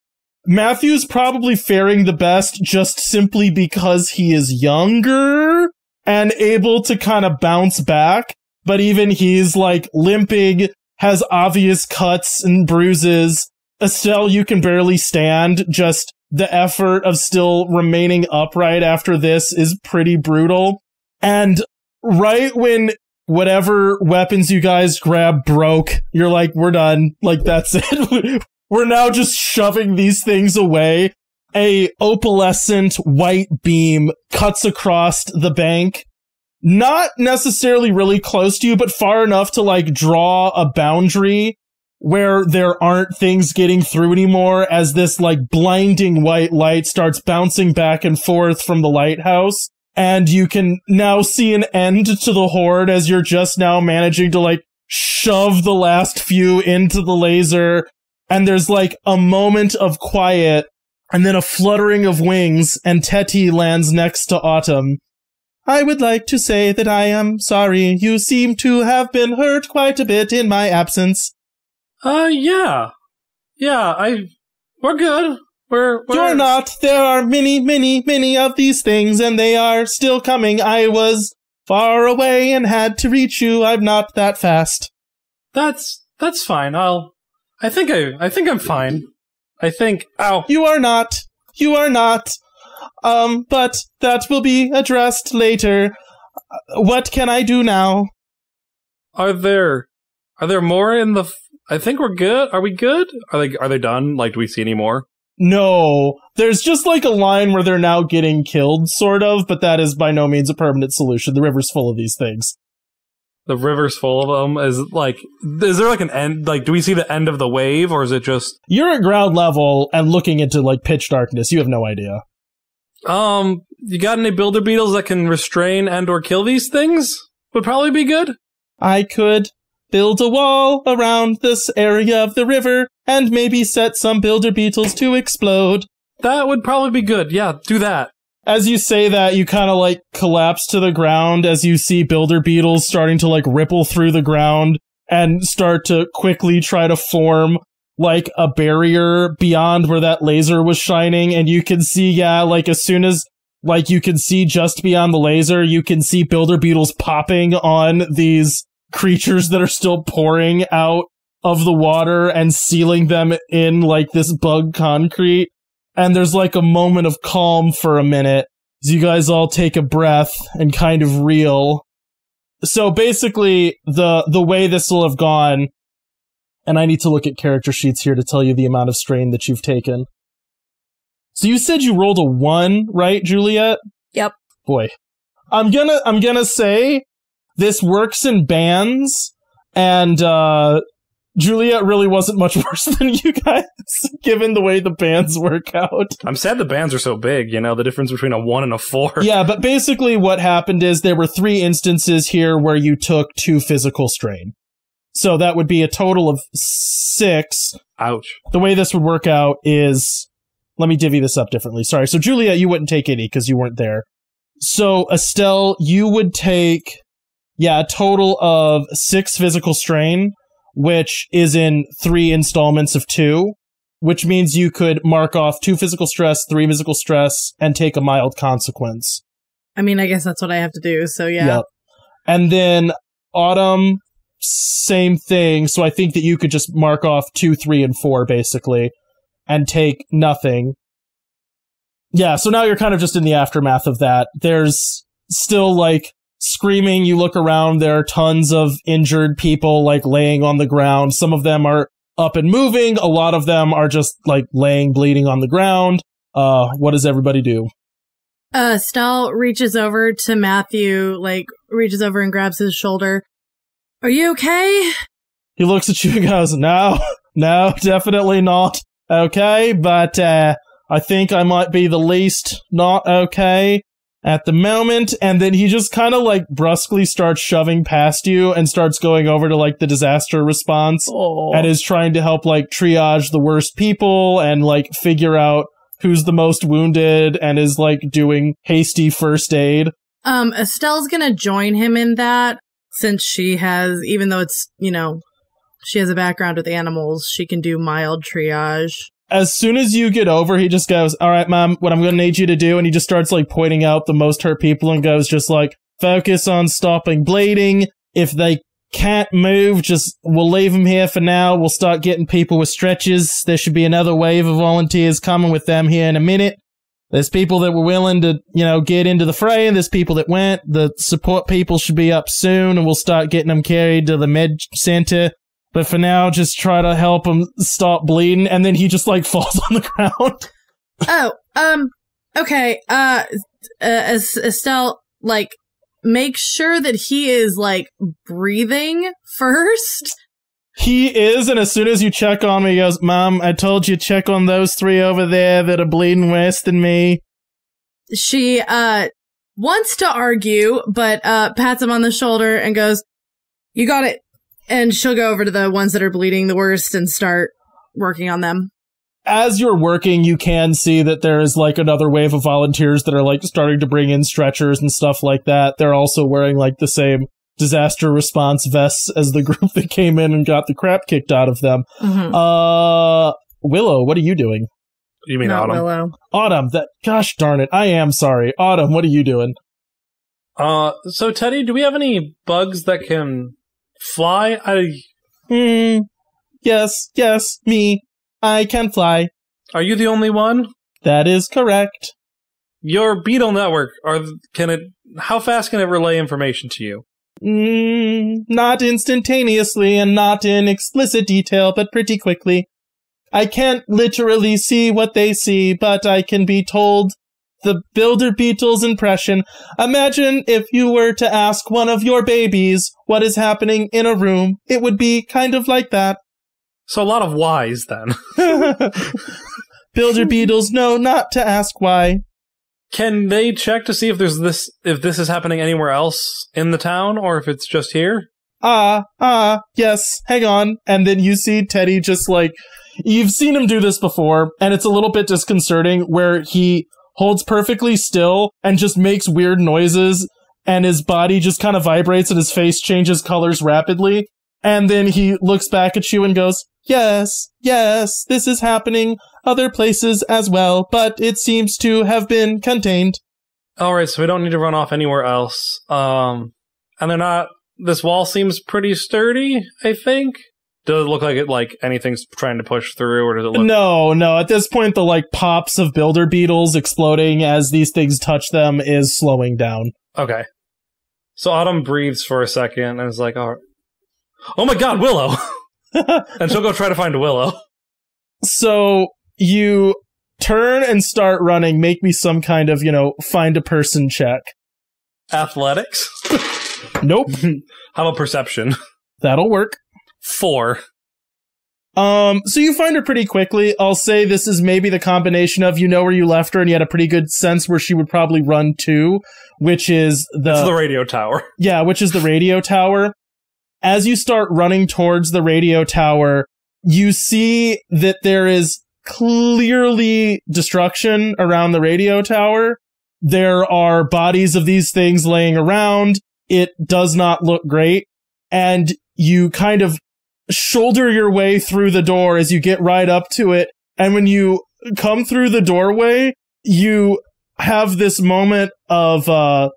Matthew's probably faring the best just simply because he is younger and able to kind of bounce back. But even he's, like, limping, has obvious cuts and bruises. Estelle, you can barely stand. Just the effort of still remaining upright after this is pretty brutal. And right when whatever weapons you guys grabbed broke, you're like, we're done. Like, that's it. We're now just shoving these things away. A opalescent white beam cuts across the bank. Not necessarily really close to you, but far enough to, like, draw a boundary where there aren't things getting through anymore as this, like, blinding white light starts bouncing back and forth from the lighthouse. And you can now see an end to the horde as you're just now managing to, like, shove the last few into the laser. And there's, like, a moment of quiet and then a fluttering of wings, and Teti lands next to Autumn. I would like to say that I am sorry. You seem to have been hurt quite a bit in my absence. Yeah. Yeah, we're good. You're not. There are many of these things, and they are still coming. I was far away and had to reach you. I'm not that fast. That's fine. I think I'm fine. Ow. You are not. But that will be addressed later. What can I do now? Are there more in the... I think we're good. Are we good? Are they done? Like, do we see any more? No. There's just, like, a line where they're now getting killed, sort of, but that is by no means a permanent solution. The river's full of these things. The river's full of them? Is there, like, an end? Like, do we see the end of the wave, or is it just... You're at ground level and looking into, like, pitch darkness. You have no idea. You got any builder beetles that can restrain and or kill these things? Would probably be good. I could build a wall around this area of the river and maybe set some builder beetles to explode. That would probably be good. Yeah, do that. As you say that, you kind of, like, collapse to the ground as you see builder beetles starting to, like, ripple through the ground and start to quickly try to form, like, a barrier beyond where that laser was shining. And you can see, yeah, like, as soon as, like, you can see just beyond the laser, you can see builder beetles popping on these creatures that are still pouring out of the water and sealing them in, like, this bug concrete. And there's, like, a moment of calm for a minute as you guys all take a breath and kind of reel. So basically, the way this will have gone, and I need to look at character sheets here to tell you the amount of strain that you've taken. So you said you rolled a 1, right, Juliet? Yep. Boy. I'm gonna say this works in bands, and Juliet really wasn't much worse than you guys, given the way the bands work out. I'm sad the bands are so big, you know, the difference between a 1 and a 4. Yeah, but basically what happened is there were 3 instances here where you took 2 physical strain. So that would be a total of 6. Ouch. The way this would work out is... Let me divvy this up differently. Sorry. So Juliet, you wouldn't take any because you weren't there. So Estelle, you would take, a total of 6 physical strain, which is in 3 installments of 2, which means you could mark off 2 physical stress, 3 physical stress, and take a mild consequence. I mean, I guess that's what I have to do, so yeah. Yep. And then Autumn, same thing. So I think that you could just mark off 2, 3, and 4, basically, and take nothing. Yeah, so now you're kind of just in the aftermath of that. There's still, like, screaming. You look around, there are tons of injured people, like, laying on the ground. Some of them are up and moving. A lot of them are just, like, laying, bleeding on the ground. What does everybody do? Stell reaches over to Matthew, like, reaches over and grabs his shoulder. Are you okay? He looks at you and goes, no, definitely not okay, but, I think I might be the least not okay at the moment. And then he just kind of, like, brusquely starts shoving past you and starts going over to, like, the disaster response and is trying to help, like, triage the worst people and, like, figure out who's the most wounded and is, like, doing hasty first aid. Estelle's gonna join him in that, since she has, even though it's, you know, she has a background with animals, she can do mild triage. As soon as you get over, he just goes, all right, Mom, what I'm going to need you to do, and he just starts, like, pointing out the most hurt people and goes just, like, focus on stopping bleeding. If they can't move, we'll leave them here for now. We'll start getting people with stretchers. There should be another wave of volunteers coming with them here in a minute. There's people that were willing to, you know, get into the fray, and there's people that went. The support people should be up soon, and we'll start getting them carried to the med center. But for now, just try to help them stop bleeding. And then he just, like, falls on the ground. Okay. Estelle, like, make sure that he is, like, breathing first. He is, and as soon as you check on me, he goes, Mom, I told you check on those 3 over there that are bleeding worse than me. She, wants to argue, but, pats him on the shoulder and goes, you got it. And she'll go over to the ones that are bleeding the worst and start working on them. As you're working, you can see that there is, like, another wave of volunteers that are, like, starting to bring in stretchers and stuff like that. They're also wearing, like, the same disaster response vests as the group that came in and got the crap kicked out of them. Mm-hmm. Willow, what are you doing? You mean Not Autumn? Willow. Autumn, gosh darn it, I am sorry. Autumn, what are you doing? So Teddy, do we have any bugs that can fly? Yes, me. I can fly. Are you the only one? That is correct. Your beetle network, how fast can it relay information to you? Not instantaneously and not in explicit detail, but pretty quickly. I can't literally see what they see, but I can be told the builder beetle's impression. Imagine if you were to ask one of your babies what is happening in a room. It would be kind of like that. So a lot of whys, then. Builder beetles know not to ask why. Can they check to see if this is happening anywhere else in the town, or if it's just here? Yes, hang on. And then you see Teddy just, like, you've seen him do this before, and it's a little bit disconcerting, where he holds perfectly still and just makes weird noises, and his body just kind of vibrates and his face changes colors rapidly. And then he looks back at you and goes, yes, this is happening other places as well, but it seems to have been contained. Alright, so we don't need to run off anywhere else. And this wall seems pretty sturdy, I think. Does it look like anything's trying to push through, or does it look... No, at this point the, like, pops of builder beetles exploding as these things touch them is slowing down. Okay. So Autumn breathes for a second and is like, oh my god, Willow! And she'll go try to find Willow. So you turn and start running. Make me some kind of, find a person check. Athletics? Nope. How about perception? That'll work. 4. So you find her pretty quickly. I'll say this is maybe the combination of where you left her and you had a pretty good sense where she would probably run to, which is the radio tower. Yeah, which is the radio tower. As you start running towards the radio tower, you see that there is clearly destruction around the radio tower. There are bodies of these things laying around. It does not look great. And you kind of shoulder your way through the door as you get right up to it. And when you come through the doorway, you have this moment of,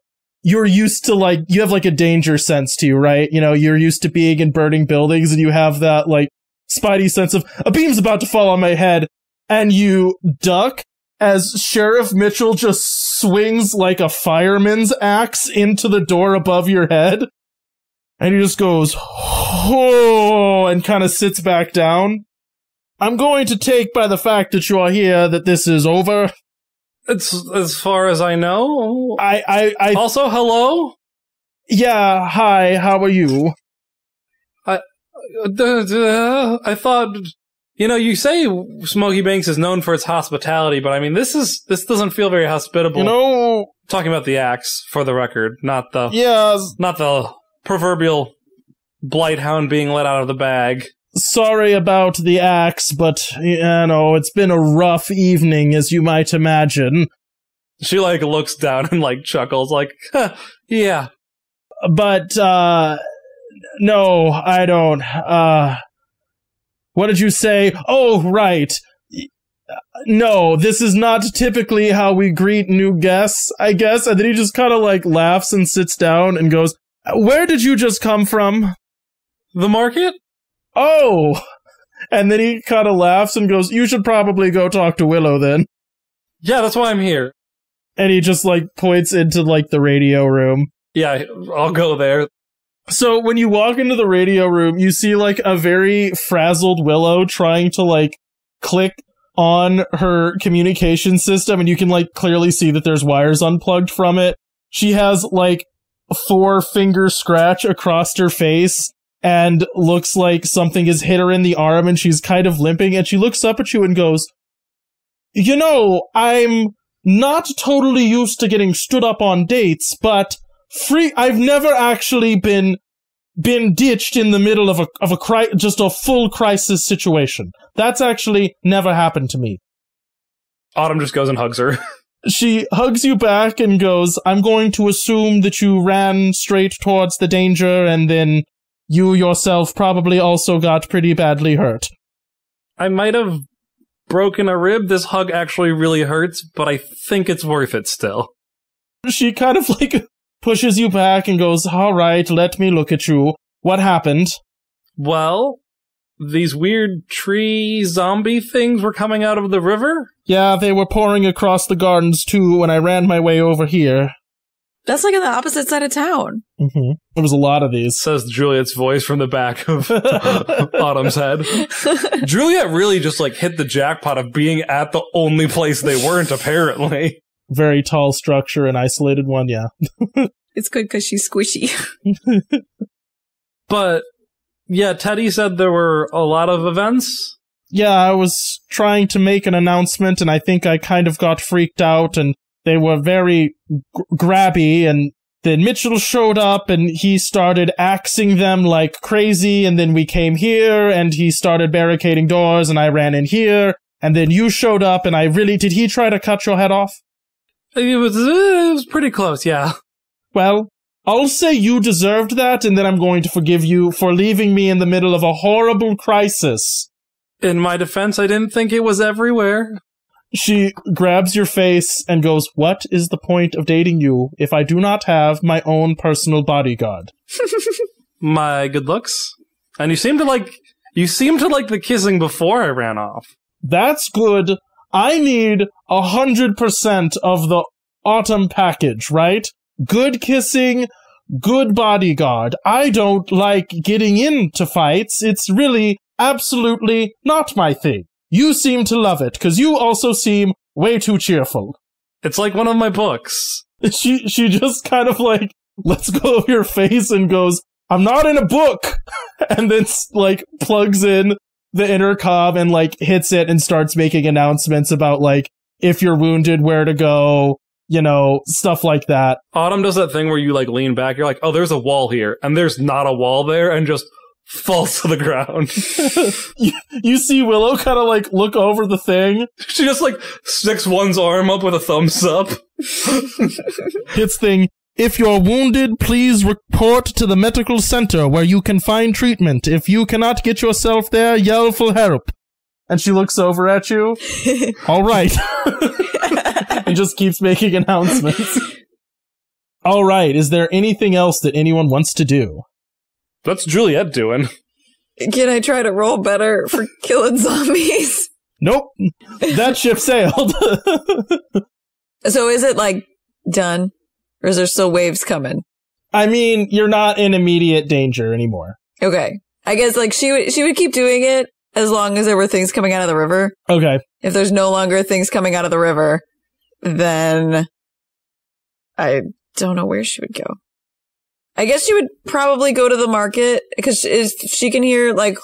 you're used to you have a danger sense to you, right? You're used to being in burning buildings and you have that spidey sense of a beam's about to fall on my head, and you duck as Sheriff Mitchell just swings like a fireman's axe into the door above your head. And he just goes, oh, and kind of sits back down. I'm going to take by the fact that you are here that this is over. It's as far as I know. I also, hello? Yeah, hi, how are you? I thought, you say Smokey Banks is known for its hospitality, but I mean, this doesn't feel very hospitable. Talking about the axe, for the record, not the proverbial Blighthound being let out of the bag. Sorry about the axe, but, it's been a rough evening, as you might imagine. She, looks down and, chuckles, yeah. But, no, I don't. What did you say? Oh, right. No, this is not typically how we greet new guests, I guess. And then he just kind of, laughs and sits down and goes, where did you just come from? The market? Oh! And then he kind of laughs and goes, you should probably go talk to Willow then. Yeah, that's why I'm here. And he just, points into, the radio room. Yeah, I'll go there. So when you walk into the radio room, you see, a very frazzled Willow trying to, click on her communication system, and you can, clearly see that there's wires unplugged from it. She has, a 4-finger scratch across her face, and looks like something has hit her in the arm, and she's kind of limping, and she looks up at you and goes, I'm not totally used to getting stood up on dates, but I've never actually been ditched in the middle of just a full crisis situation. That's actually never happened to me. Autumn just goes and hugs her. She hugs you back and goes, I'm going to assume that you ran straight towards the danger, and then you yourself probably also got pretty badly hurt. I might have broken a rib. This hug actually really hurts, but I think it's worth it still. She kind of pushes you back and goes, all right, let me look at you. What happened? Well, these weird tree zombie things were coming out of the river? Yeah, they were pouring across the gardens too when I ran my way over here. That's on the opposite side of town. Mm-hmm. There was a lot of these. Says Juliet's voice from the back of Autumn's head. Juliet really just hit the jackpot of being at the only place they weren't, apparently. Very tall structure, an isolated one, yeah. It's good because she's squishy. But, yeah, Teddy said there were a lot of events? Yeah, I was trying to make an announcement, and I think I kind of got freaked out, and they were very grabby, and then Mitchell showed up, and he started axing them like crazy, and then we came here, and he started barricading doors, and I ran in here, and then you showed up, and did he try to cut your head off? It was pretty close, yeah. Well, I'll say you deserved that, and then I'm going to forgive you for leaving me in the middle of a horrible crisis. In my defense, I didn't think it was everywhere. She grabs your face and goes, what is the point of dating you if I do not have my own personal bodyguard? My good looks? And you seem to like the kissing before I ran off. That's good. I need 100% of the autumn package, right? Good kissing, good bodyguard. I don't like getting into fights. It's really absolutely not my thing. You seem to love it, because you also seem way too cheerful. It's like one of my books. She just kind of lets go of your face and goes, I'm not in a book! And then plugs in the intercom and hits it and starts making announcements about if you're wounded, where to go, stuff like that. Autumn does that thing where you lean back, you're like, oh, there's a wall here, and there's not a wall there, and just falls to the ground. you see Willow kind of look over the thing. She just sticks one's arm up with a thumbs up. Hits thing. If you're wounded, please report to the medical center where you can find treatment. If you cannot get yourself there, yell for help. And she looks over at you. All right. And just keeps making announcements. All right. Is there anything else that anyone wants to do? What's Juliet doing? Can I try to roll better for killing zombies? Nope. That ship sailed. So is it like done? Or is there still waves coming? I mean, you're not in immediate danger anymore. Okay. I guess like she would keep doing it as long as there were things coming out of the river. Okay. If there's no longer things coming out of the river, then I don't know where she would go. I guess she would probably go to the market because if she can hear like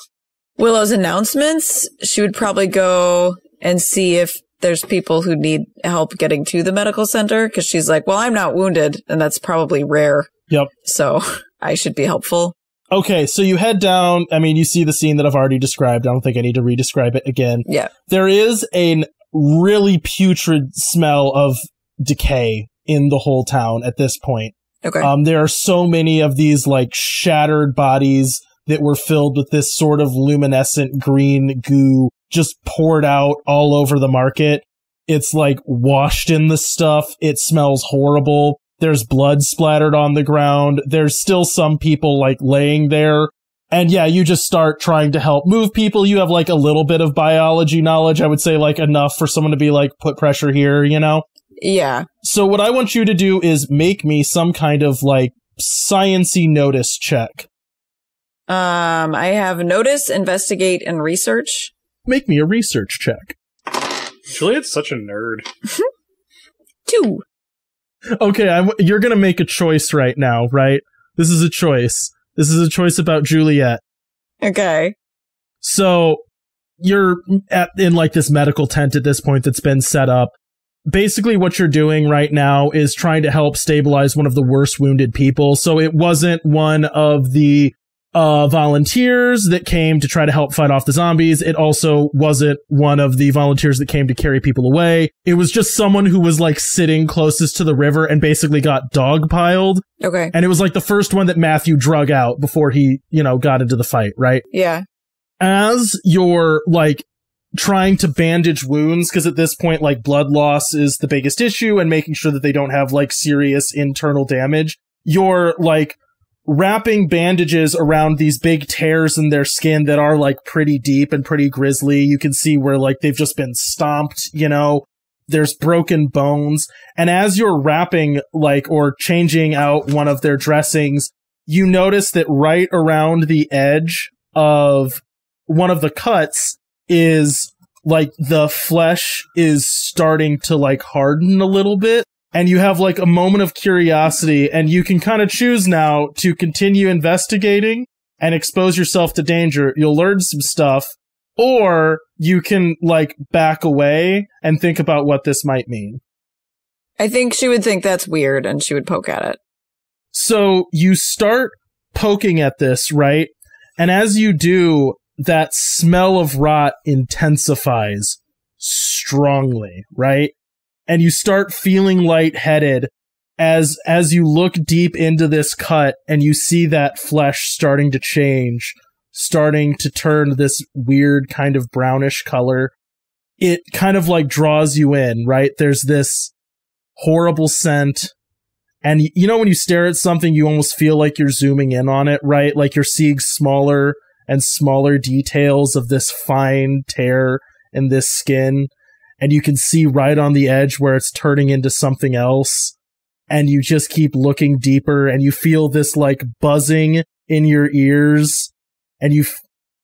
Willow's announcements, she would probably go and see if there's people who need help getting to the medical center because she's like, well, I'm not wounded, and that's probably rare. Yep. So I should be helpful. Okay, so you head down. I mean, you see the scene that I've already described. I don't think I need to re-describe it again. Yeah. There is a really putrid smell of decay in the whole town at this point. Okay. There are so many of these like shattered bodies that were filled with this sort of luminescent green goo just poured out all over the market. It's like washed in the stuff. It smells horrible. There's blood splattered on the ground. There's still some people like laying there. And yeah, you just start trying to help move people. You have like a little bit of biology knowledge. I would say like enough for someone to be like, put pressure here, you know? Yeah. So what I want you to do is make me some kind of like science-y notice check. I have notice, investigate, and research. Make me a research check. Juliet's such a nerd. 2. Okay, you're going to make a choice right now, right? This is a choice. This is a choice about Juliet. Okay. So you're in like this medical tent at this point that's been set up. Basically what you're doing right now is trying to help stabilize one of the worst wounded people. So it wasn't one of the volunteers that came to try to help fight off the zombies. It also wasn't one of the volunteers that came to carry people away. It was just someone who was like sitting closest to the river and basically got dogpiled. Okay. And it was like the first one that Matthew drug out before he, got into the fight, right? Yeah. As you're like trying to bandage wounds, because at this point, like blood loss is the biggest issue and making sure that they don't have like serious internal damage, you're like wrapping bandages around these big tears in their skin that are like pretty deep and pretty grisly. You can see where like they've just been stomped, there's broken bones. And as you're wrapping like or changing out one of their dressings, you notice that right around the edge of one of the cuts is like the flesh is starting to like harden a little bit. And you have like a moment of curiosity, and you can kind of choose now to continue investigating and expose yourself to danger. You'll learn some stuff, or you can like back away and think about what this might mean. I think she would think that's weird and she would poke at it. So you start poking at this, right? And as you do, that smell of rot intensifies strongly, right? And you start feeling lightheaded as you look deep into this cut and you see that flesh starting to change, starting to turn this weird kind of brownish color. It kind of like draws you in, right? There's this horrible scent. And when you stare at something, you almost feel like you're zooming in on it, right? Like you're seeing smaller and smaller details of this fine tear in this skin. And you can see right on the edge where it's turning into something else. And you just keep looking deeper and you feel this like buzzing in your ears. And you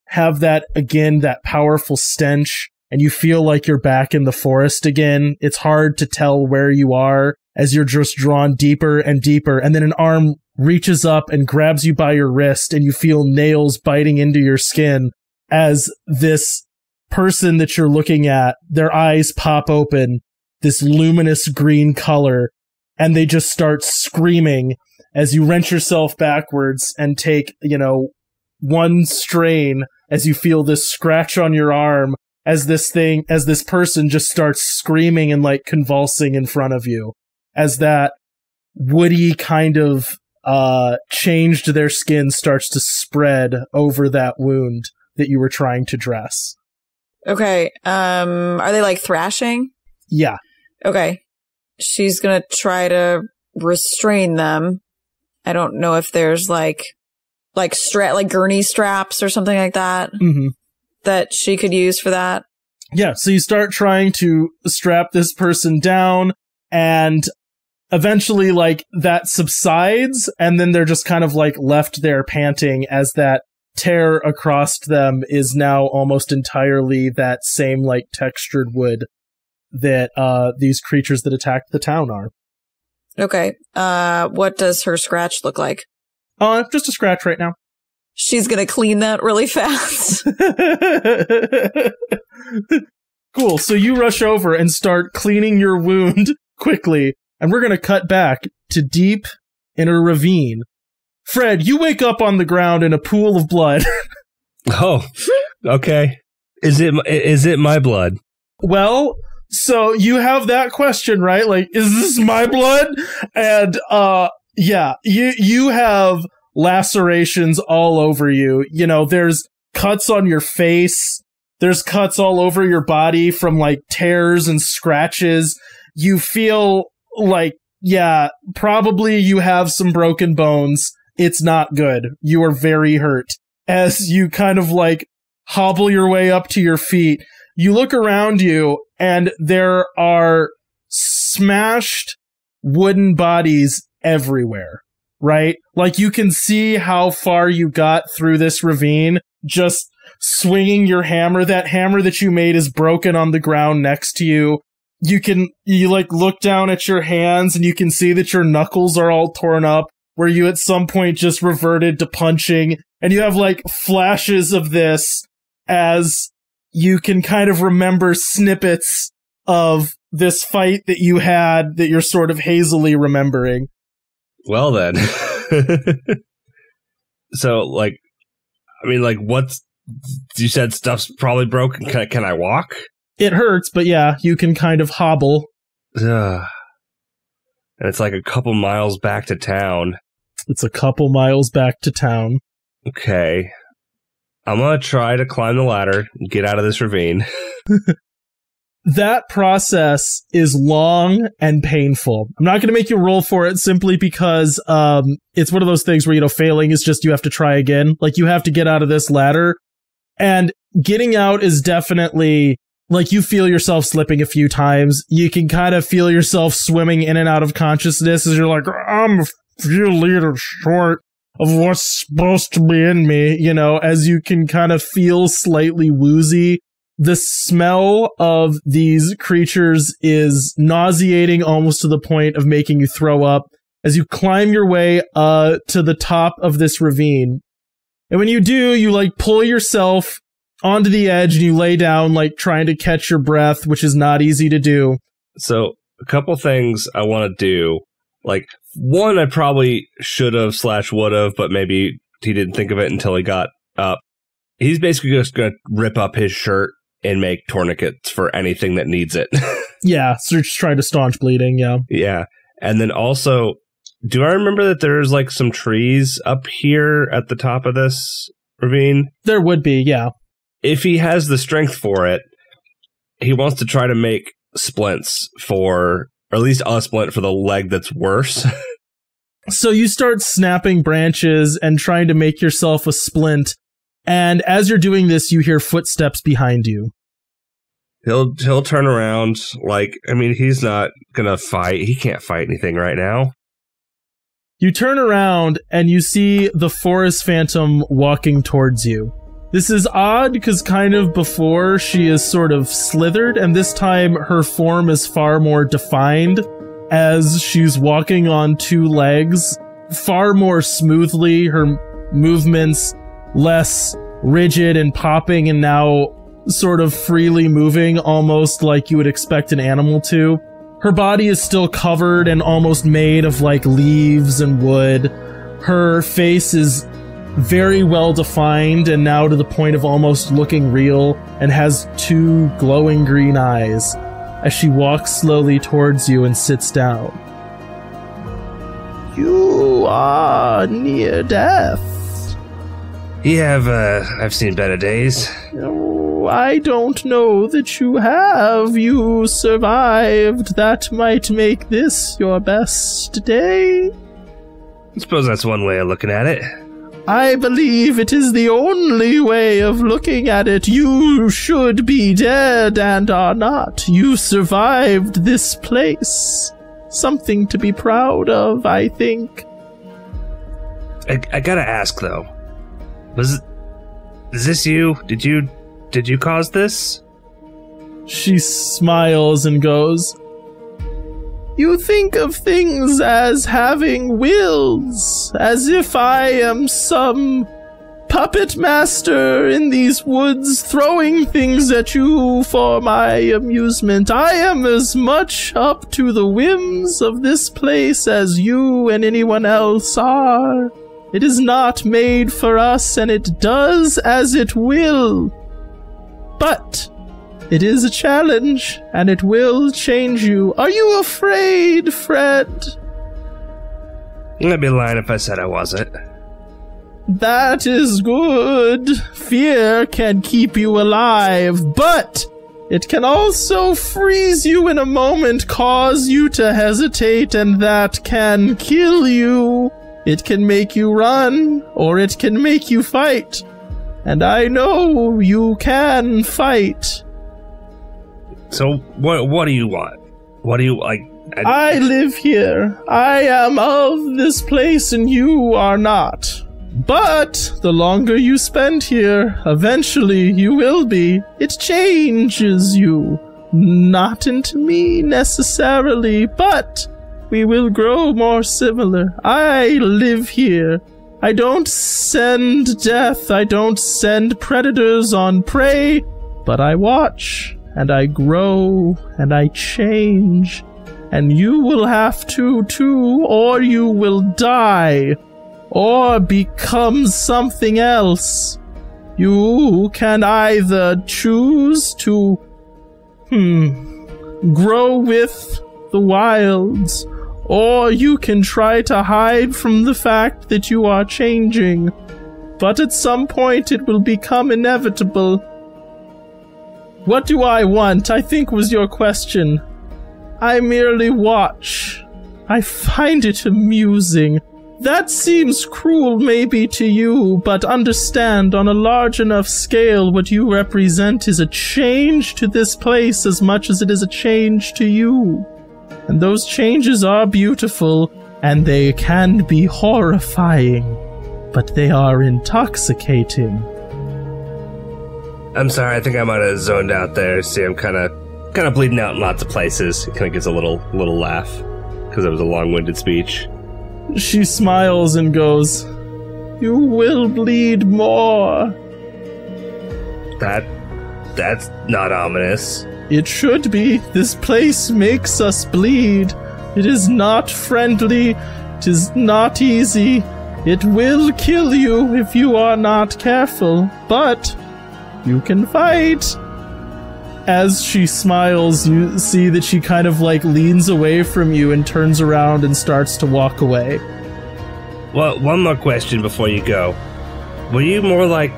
have that again, that powerful stench. And you feel like you're back in the forest again. It's hard to tell where you are as you're just drawn deeper and deeper. And then an arm reaches up and grabs you by your wrist and you feel nails biting into your skin as this person that you're looking at, their eyes pop open, this luminous green color, and they just start screaming as you wrench yourself backwards and take, one strain as you feel this scratch on your arm as this person just starts screaming and like convulsing in front of you as that woody kind of change to their skin starts to spread over that wound that you were trying to dress. Okay. Are they like thrashing? Yeah. Okay. She's gonna try to restrain them. I don't know if there's like gurney straps or something like that that she could use for that. Yeah, so you start trying to strap this person down, and eventually, like, that subsides, and then they're just kind of, like, left there panting as that tear across them is now almost entirely that same, like, textured wood that these creatures that attacked the town are. Okay. What does her scratch look like? Just a scratch right now. She's gonna clean that really fast. Cool. So you rush over and start cleaning your wound quickly, and we're gonna cut back to deep in a ravine. Fred, you wake up on the ground in a pool of blood. Oh, okay. Is it my blood? Well, so you have that question, right? Like, is this my blood? And yeah, you have lacerations all over you. You know, there's cuts on your face. There's cuts all over your body from, like, tears and scratches. You feel like, yeah, probably you have some broken bones. It's not good. You are very hurt. As you kind of, like, hobble your way up to your feet, you look around you, and there are smashed wooden bodies everywhere, right? Like, you can see how far you got through this ravine just swinging your hammer. That hammer that you made is broken on the ground next to you. You like look down at your hands and you can see that your knuckles are all torn up, where you at some point just reverted to punching. And you have, like, flashes of this as you can kind of remember snippets of this fight that you had that you're sort of hazily remembering. Well then. So, like, I mean, like, you said stuff's probably broken. Can I walk? It hurts, but yeah, you can kind of hobble. And it's like a couple miles back to town. It's a couple miles back to town. Okay. I'm gonna try to climb the ladder and get out of this ravine. That process is long and painful. I'm not going to make you roll for it simply because it's one of those things where, you know, failing is just you have to try again. Like, you have to get out of this ladder. And getting out is definitely, like, you feel yourself slipping a few times. You can kind of feel yourself swimming in and out of consciousness as you're like, I'm a few liters short of what's supposed to be in me, you know, as you can kind of feel slightly woozy. The smell of these creatures is nauseating almost to the point of making you throw up as you climb your way to the top of this ravine. And when you do, you, like, pull yourself onto the edge and you lay down, like, trying to catch your breath, which is not easy to do. So, a couple things I want to do. Like, one, I probably should have / would have, but maybe he didn't think of it until he got up. He's basically just going to rip up his shirt and make tourniquets for anything that needs it. Yeah, so you're just trying to staunch bleeding, yeah. Yeah. And then also, do I remember that there's, like, some trees up here at the top of this ravine? There would be, yeah. If he has the strength for it, he wants to try to make splints for, or at least a splint for the leg that's worse. So you start snapping branches and trying to make yourself a splint. And as you're doing this, you hear footsteps behind you. He'll turn around, like, I mean, he's not gonna fight. He can't fight anything right now. You turn around and you see the forest phantom walking towards you. This is odd because kind of before she is sort of slithered, and this time her form is far more defined as she's walking on two legs, far more smoothly. Her movements less rigid and popping and now sort of freely moving, almost like you would expect an animal to. Her body is still covered and almost made of, like, leaves and wood. Her face is very well defined and now to the point of almost looking real, and has two glowing green eyes as she walks slowly towards you and sits down. You are near death. Yeah, I've seen better days. Oh, I don't know that you have. You survived. That might make this your best day. I suppose that's one way of looking at it. I believe it is the only way of looking at it. You should be dead and are not. You survived this place. Something to be proud of, I think. I gotta ask though, is this you? Did you cause this? She smiles and goes, you think of things as having wills, as if I am some puppet master in these woods throwing things at you for my amusement. I am as much up to the whims of this place as you and anyone else are. It is not made for us, and it does as it will. But it is a challenge, and it will change you. Are you afraid, Fred? I'd be lying if I said I wasn't. That is good. Fear can keep you alive, but it can also freeze you in a moment, cause you to hesitate, and that can kill you. It can make you run, or it can make you fight. And I know you can fight. So, what do you want? What do you, like... I live here. I am of this place, and you are not. But the longer you spend here, eventually you will be. It changes you. Not into me, necessarily, but we will grow more similar. I live here. I don't send death. I don't send predators on prey, but I watch. And I grow, and I change, and you will have to too, or you will die, or become something else. You can either choose to, grow with the wilds, or you can try to hide from the fact that you are changing, but at some point it will become inevitable. What do I want, I think was your question. I merely watch. I find it amusing. That seems cruel maybe to you, but understand, on a large enough scale, what you represent is a change to this place as much as it is a change to you. And those changes are beautiful, and they can be horrifying, but they are intoxicating. I'm sorry, I think I might have zoned out there. See, I'm kind of bleeding out in lots of places. It kind of gets a little laugh because it was a long-winded speech. She smiles and goes, you will bleed more. That's not ominous. It should be. This place makes us bleed. It is not friendly. It is not easy. It will kill you if you are not careful, but you can fight. As she smiles, you see that she kind of like leans away from you and turns around and starts to walk away. Well, one more question before you go. Were you more like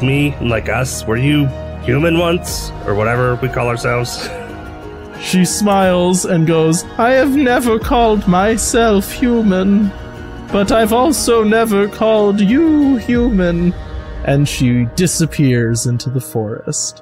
me, like us? Were you human once? Or whatever we call ourselves? She smiles and goes, I have never called myself human, but I've also never called you human. And she disappears into the forest.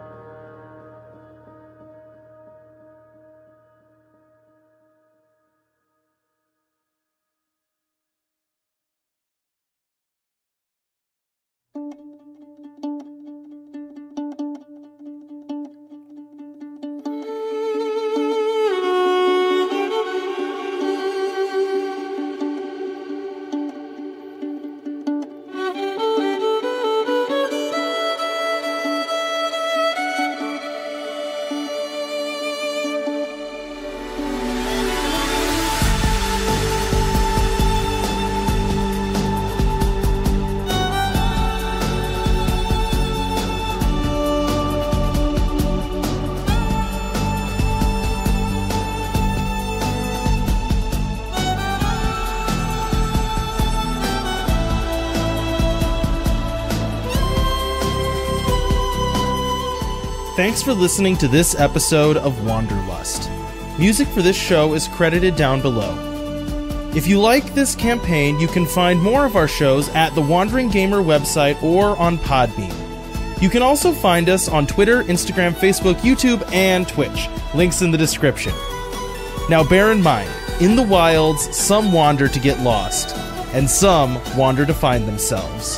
Thanks for listening to this episode of Wanderlust. Music for this show is credited down below. If you like this campaign, you can find more of our shows at the Wandering Gamer website or on Podbean. You can also find us on Twitter, Instagram, Facebook, YouTube, and Twitch. Links in the description. Now bear in mind, in the wilds, some wander to get lost, and some wander to find themselves.